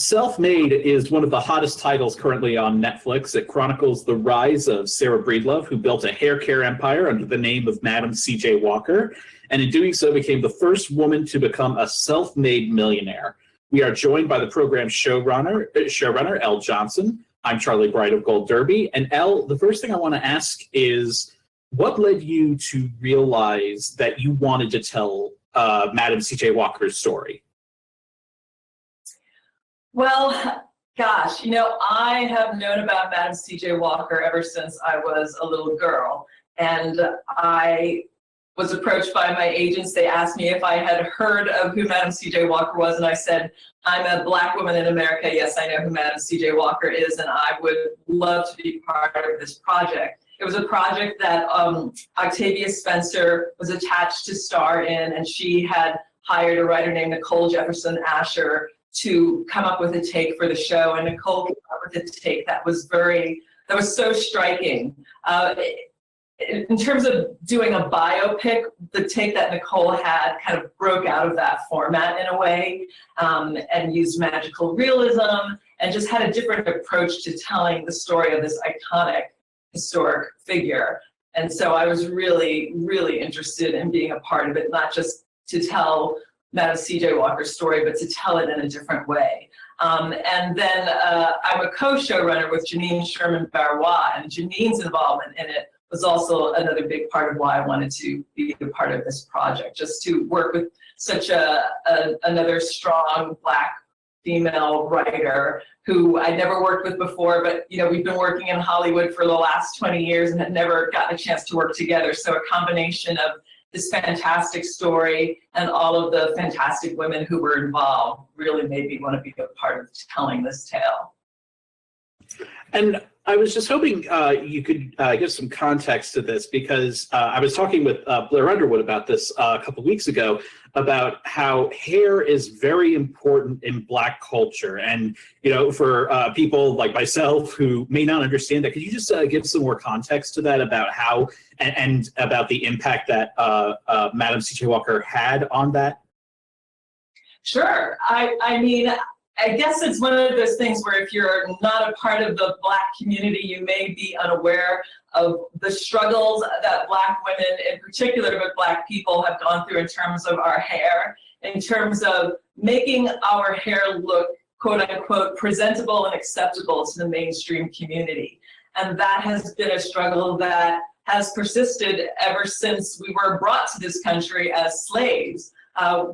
Self-Made is one of the hottest titles currently on Netflix. It chronicles the rise of Sarah Breedlove, who built a hair care empire under the name of Madam C.J. Walker, and in doing so became the first woman to become a self-made millionaire. We are joined by the program's showrunner, Elle Johnson. I'm Charlie Bright of Gold Derby. And Elle, the first thing I want to ask is, what led you to realize that you wanted to tell Madam C.J. Walker's story? Well, gosh, I have known about Madam C.J. Walker ever since I was a little girl. And I was approached by my agents. They asked me if I had heard of who Madam C.J. Walker was, and I said, I'm a Black woman in America. Yes, I know who Madam C.J. Walker is, and I would love to be part of this project. It was a project that Octavia Spencer was attached to star in, and she had hired a writer named Nicole Jefferson Asher to come up with a take for the show, and Nicole came up with a take that was so striking. In terms of doing a biopic, the take that Nicole had kind of broke out of that format in a way, and used magical realism and just had a different approach to telling the story of this iconic historic figure. And so I was really, really interested in being a part of it, not just to tell Madam C.J. Walker's story, but to tell it in a different way. And then I'm a co-showrunner with Janine Sherman-Barrois, and Janine's involvement in it was also another big part of why I wanted to be a part of this project, just to work with such another strong Black female writer who I'd never worked with before, but we've been working in Hollywood for the last 20 years and had never gotten a chance to work together. So a combination of this fantastic story and all of the fantastic women who were involved really made me want to be a part of telling this tale. And I was just hoping you could give some context to this, because I was talking with Blair Underwood about this a couple weeks ago, about how hair is very important in Black culture. And, for people like myself who may not understand that, could you just give some more context to that about how and about the impact that Madam C.J. Walker had on that? Sure. I guess it's one of those things where if you're not a part of the Black community, you may be unaware of the struggles that Black women, in particular but Black people, have gone through in terms of our hair, in terms of making our hair look, quote unquote, presentable and acceptable to the mainstream community. And that has been a struggle that has persisted ever since we were brought to this country as slaves.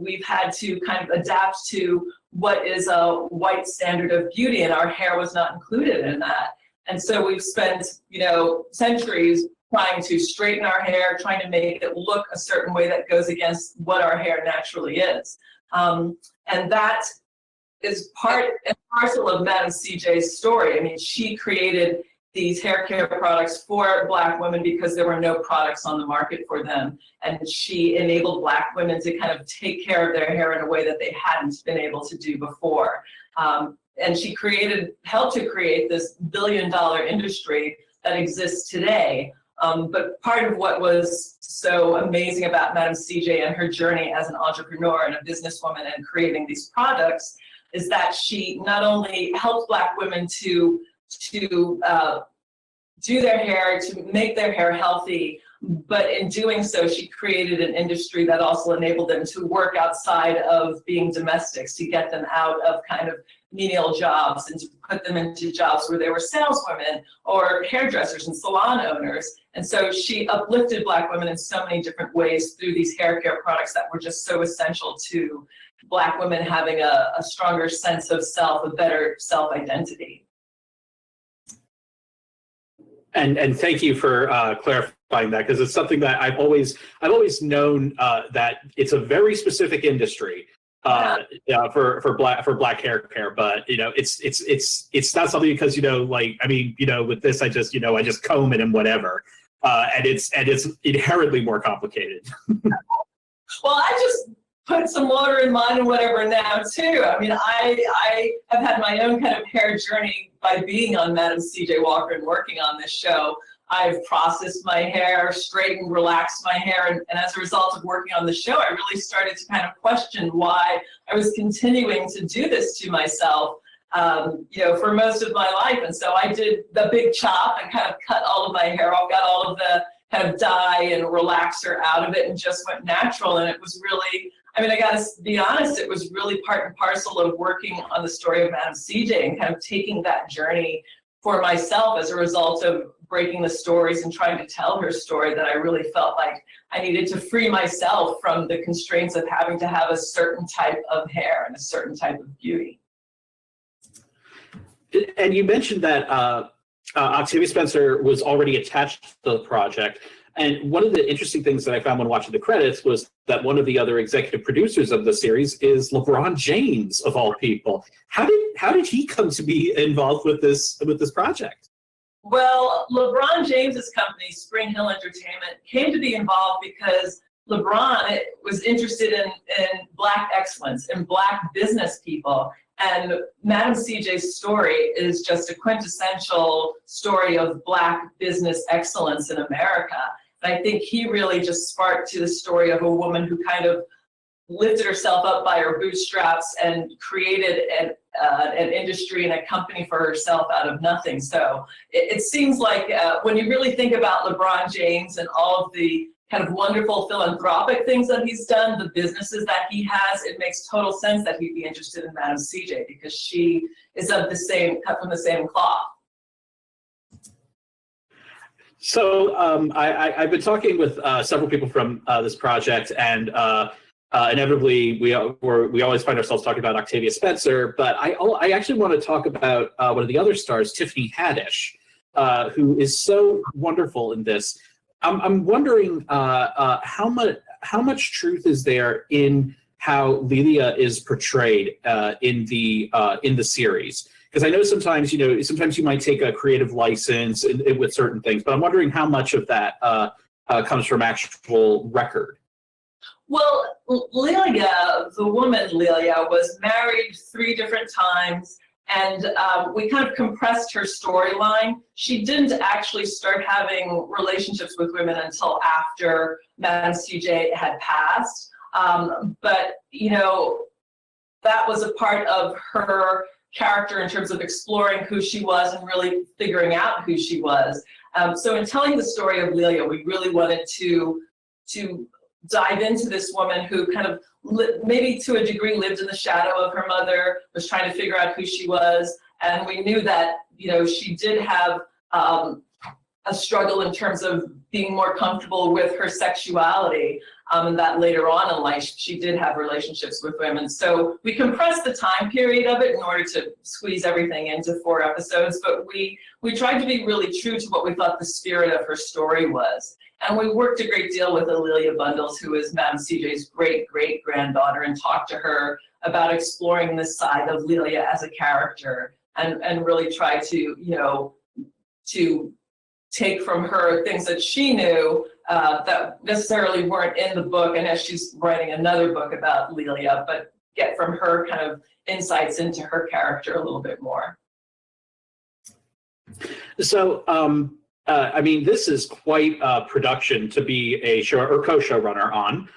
We've had to kind of adapt to what is a white standard of beauty, and our hair was not included in that. And so we've spent, centuries trying to straighten our hair, trying to make it look a certain way that goes against what our hair naturally is. And that is part and parcel of Madam C.J.'s story. I mean, she created these hair care products for Black women because there were no products on the market for them. And she enabled Black women to kind of take care of their hair in a way that they hadn't been able to do before. And she helped to create this billion-dollar industry that exists today. But part of what was so amazing about Madam C.J. and her journey as an entrepreneur and a businesswoman and creating these products is that she not only helped Black women to do their hair, to make their hair healthy, but in doing so, she created an industry that also enabled them to work outside of being domestics, to get them out of kind of menial jobs and to put them into jobs where they were saleswomen or hairdressers and salon owners. And so she uplifted Black women in so many different ways through these hair care products that were just so essential to Black women having a stronger sense of self, a better self-identity. And thank you for clarifying that, because it's something that I've always known that it's a very specific industry for black hair care, but it's not something because with this I just comb it and whatever, and it's inherently more complicated. Well, I just put some water in mine and whatever now too. I mean, I have had my own kind of hair journey by being on Madam C.J. Walker and working on this show. I've processed my hair, straightened, relaxed my hair, and as a result of working on the show, I really started to kind of question why I was continuing to do this to myself. for most of my life. And so I did the big chop and kind of cut all of my hair off, got all of the kind of dye and relaxer out of it, and just went natural. And it was really, I mean, I got to be honest, it was really part and parcel of working on the story of Madam CJ and kind of taking that journey for myself as a result of breaking the stories and trying to tell her story, that I really felt like I needed to free myself from the constraints of having to have a certain type of hair and a certain type of beauty. And you mentioned that Octavia Spencer was already attached to the project. And one of the interesting things that I found when watching the credits was that one of the other executive producers of the series is LeBron James, of all people. How did he come to be involved with this project? Well, LeBron James's company, Spring Hill Entertainment, came to be involved because LeBron was interested in Black excellence and Black business people. And Madam CJ's story is just a quintessential story of Black business excellence in America. And I think he really just sparked to the story of a woman who kind of lifted herself up by her bootstraps and created an industry and a company for herself out of nothing. So it seems like when you really think about LeBron James and all of the kind of wonderful philanthropic things that he's done, the businesses that he has, it makes total sense that he'd be interested in Madam CJ because she is of the same, cut from the same cloth. So I've been talking with several people from this project, and inevitably we always find ourselves talking about Octavia Spencer, but I actually want to talk about one of the other stars, Tiffany Haddish, who is so wonderful in this. I'm wondering how much truth is there in how Lelia is portrayed in the series? Because I know sometimes you might take a creative license with certain things, but I'm wondering how much of that comes from actual record. Well, Lelia, the woman Lelia, was married 3 different times, and we kind of compressed her storyline. She didn't actually start having relationships with women until after Madam CJ had passed. But, that was a part of her character in terms of exploring who she was and really figuring out who she was. So in telling the story of Lelia, we really wanted to dive into this woman who kind of maybe to a degree lived in the shadow of her mother, was trying to figure out who she was. And we knew that, she did have a struggle in terms of being more comfortable with her sexuality, and that later on in life, she did have relationships with women. So we compressed the time period of it in order to squeeze everything into 4 episodes, but we tried to be really true to what we thought the spirit of her story was. And we worked a great deal with Alelia Bundles, who is Madam CJ's great-great-granddaughter, and talked to her about exploring this side of Lelia as a character, and really try to, to take from her things that she knew that necessarily weren't in the book, and as she's writing another book about Lelia, but get from her kind of insights into her character a little bit more. So, this is quite a production to be a show or co-showrunner on.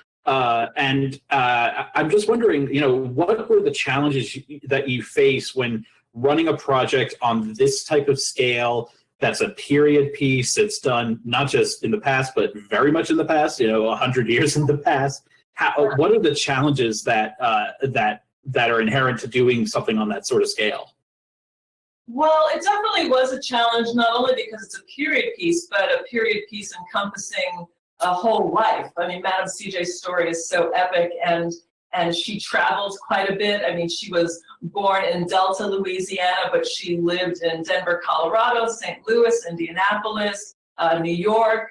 And I'm just wondering, what were the challenges that you face when running a project on this type of scale? That's a period piece. It's done not just in the past, but very much in the past, 100 years in the past. What are the challenges that are inherent to doing something on that sort of scale? Well, it definitely was a challenge, not only because it's a period piece, but a period piece encompassing a whole life. I mean, Madam CJ's story is so epic, and she traveled quite a bit. I mean, she was born in Delta, Louisiana, but she lived in Denver, Colorado, St. Louis, Indianapolis, New York,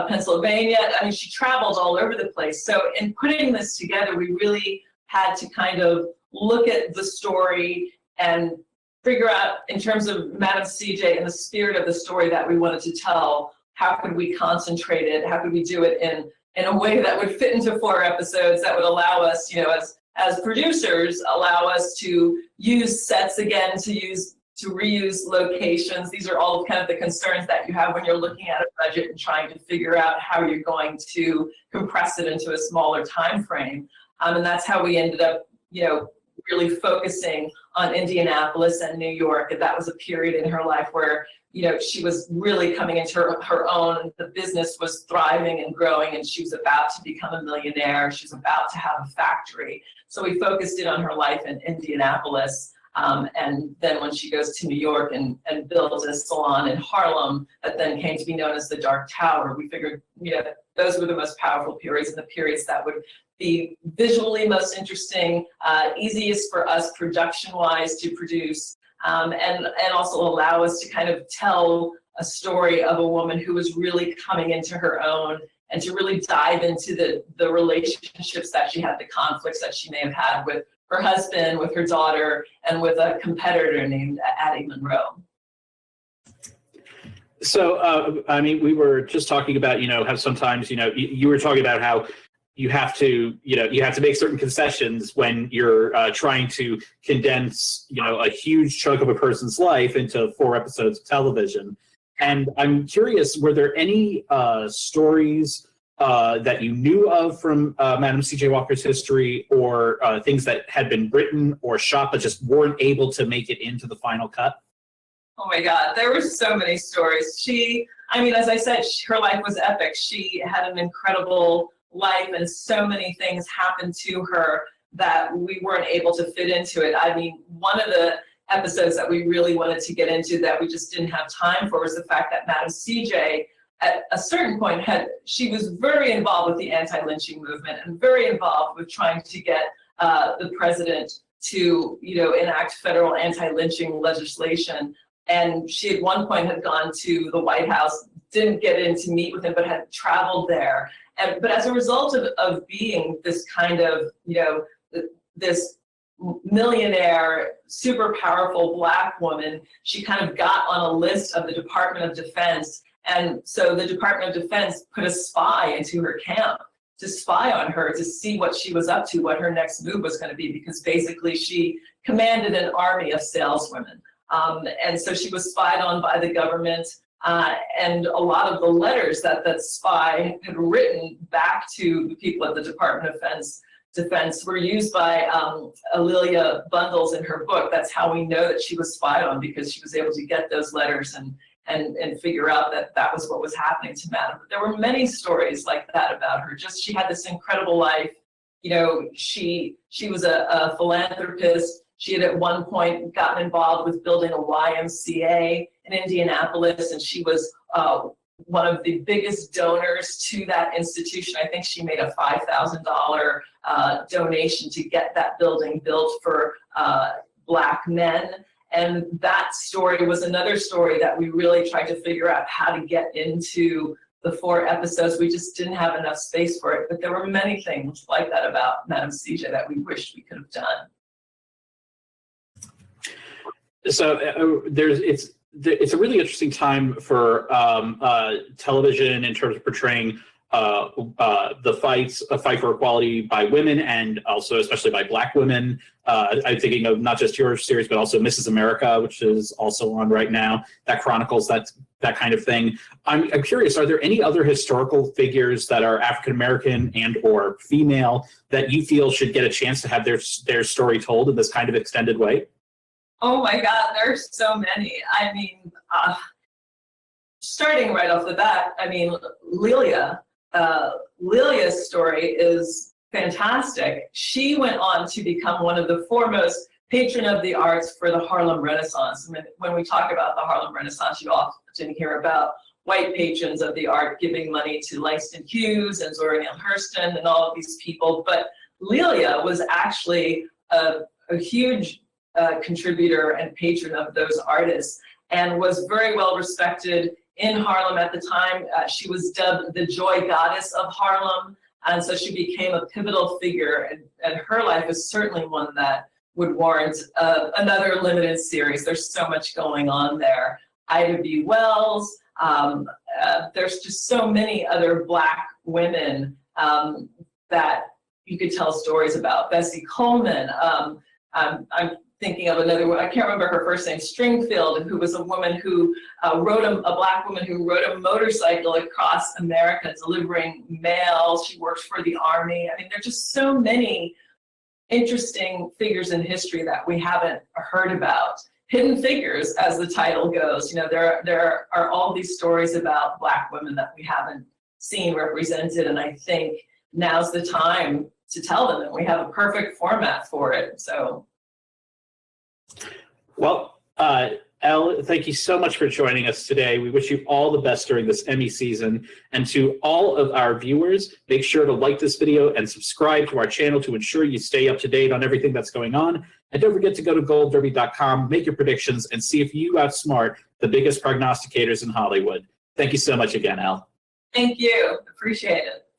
Pennsylvania. I mean, she traveled all over the place. So in putting this together, we really had to kind of look at the story and figure out, in terms of Madam CJ and the spirit of the story that we wanted to tell, how could we concentrate it? How could we do it in a way that would fit into 4 episodes, that would allow us, as producers, allow us to use sets again, to reuse locations. These are all kind of the concerns that you have when you're looking at a budget and trying to figure out how you're going to compress it into a smaller time frame. And that's how we ended up, really focusing on Indianapolis and New York. And that was a period in her life where, you know, she was really coming into her own. The business was thriving and growing, and she was about to become a millionaire. She was about to have a factory. So we focused in on her life in Indianapolis. And then when she goes to New York and builds a salon in Harlem that then came to be known as the Dark Tower, we figured, you know, those were the most powerful periods and the periods that would be visually most interesting, easiest for us production-wise to produce, and also allow us to kind of tell a story of a woman who was really coming into her own and to really dive into the relationships that she had, the conflicts that she may have had with her husband, with her daughter, and with a competitor named Addie Monroe. So, I mean, we were just talking about, you know, how sometimes, you know, you were talking about how you have to, you know, you have to make certain concessions when you're trying to condense, you know, a huge chunk of a person's life into 4 episodes of television. And I'm curious, were there any stories that you knew of from Madam C.J. Walker's history, or things that had been written or shot but just weren't able to make it into the final cut? Oh my God, there were so many stories. I mean, as I said, her life was epic. She had an incredible life, and so many things happened to her that we weren't able to fit into it. I mean, one of the episodes that we really wanted to get into that we just didn't have time for was the fact that Madam CJ, at a certain point, she was very involved with the anti-lynching movement and very involved with trying to get the president to, you know, enact federal anti-lynching legislation. And she at one point had gone to the White House, didn't get in to meet with him, but had traveled there. But as a result of being this kind of, you know, this millionaire, super powerful Black woman, she kind of got on a list of the Department of Defense. And so the Department of Defense put a spy into her camp to spy on her, to see what she was up to, what her next move was going to be, because basically she commanded an army of saleswomen. And so she was spied on by the government, and a lot of the letters that spy had written back to the people at the Department of Defense were used by Amelia Bundles in her book. That's how we know that she was spied on, because she was able to get those letters and figure out that that was what was happening to Madam. But there were many stories like that about her. Just, she had this incredible life. You know, she was a philanthropist. She had at one point gotten involved with building a YMCA in Indianapolis, and she was one of the biggest donors to that institution. I think she made a $5,000 donation to get that building built for Black men. And that story was another story that we really tried to figure out how to get into the 4 episodes. We just didn't have enough space for it. But there were many things like that about Madam CJ that we wished we could have done. So it's a really interesting time for television in terms of portraying the a fight for equality by women, and also especially by Black women. I'm thinking of not just your series, but also Mrs. America, which is also on right now, that chronicles that kind of thing. I'm curious, are there any other historical figures that are African American and or female that you feel should get a chance to have their story told in this kind of extended way? Oh my God, there's so many. I mean, starting right off the bat, I mean, Lilia's story is fantastic. She went on to become one of the foremost patron of the arts for the Harlem Renaissance. I mean, when we talk about the Harlem Renaissance, you often hear about white patrons of the art giving money to Langston Hughes and Zora Neale Hurston and all of these people. But Lilia was actually a huge contributor and patron of those artists, and was very well respected in Harlem at the time. She was dubbed the Joy Goddess of Harlem, and so she became a pivotal figure, and her life is certainly one that would warrant another limited series. There's so much going on there. Ida B. Wells, there's just so many other Black women that you could tell stories about. Bessie Coleman, I'm thinking of another one, I can't remember her first name, Stringfield, who was a woman who a Black woman who rode a motorcycle across America delivering mail. She worked for the Army. I mean, there are just so many interesting figures in history that we haven't heard about. Hidden figures, as the title goes. There are all these stories about Black women that we haven't seen represented, and I think now's the time to tell them, and we have a perfect format for it. So, well, Elle, thank you so much for joining us today. We wish you all the best during this Emmy season. And to all of our viewers, make sure to like this video and subscribe to our channel to ensure you stay up to date on everything that's going on. And don't forget to go to goldderby.com, make your predictions, and see if you outsmart the biggest prognosticators in Hollywood. Thank you so much again, Elle. thank you. Appreciate it.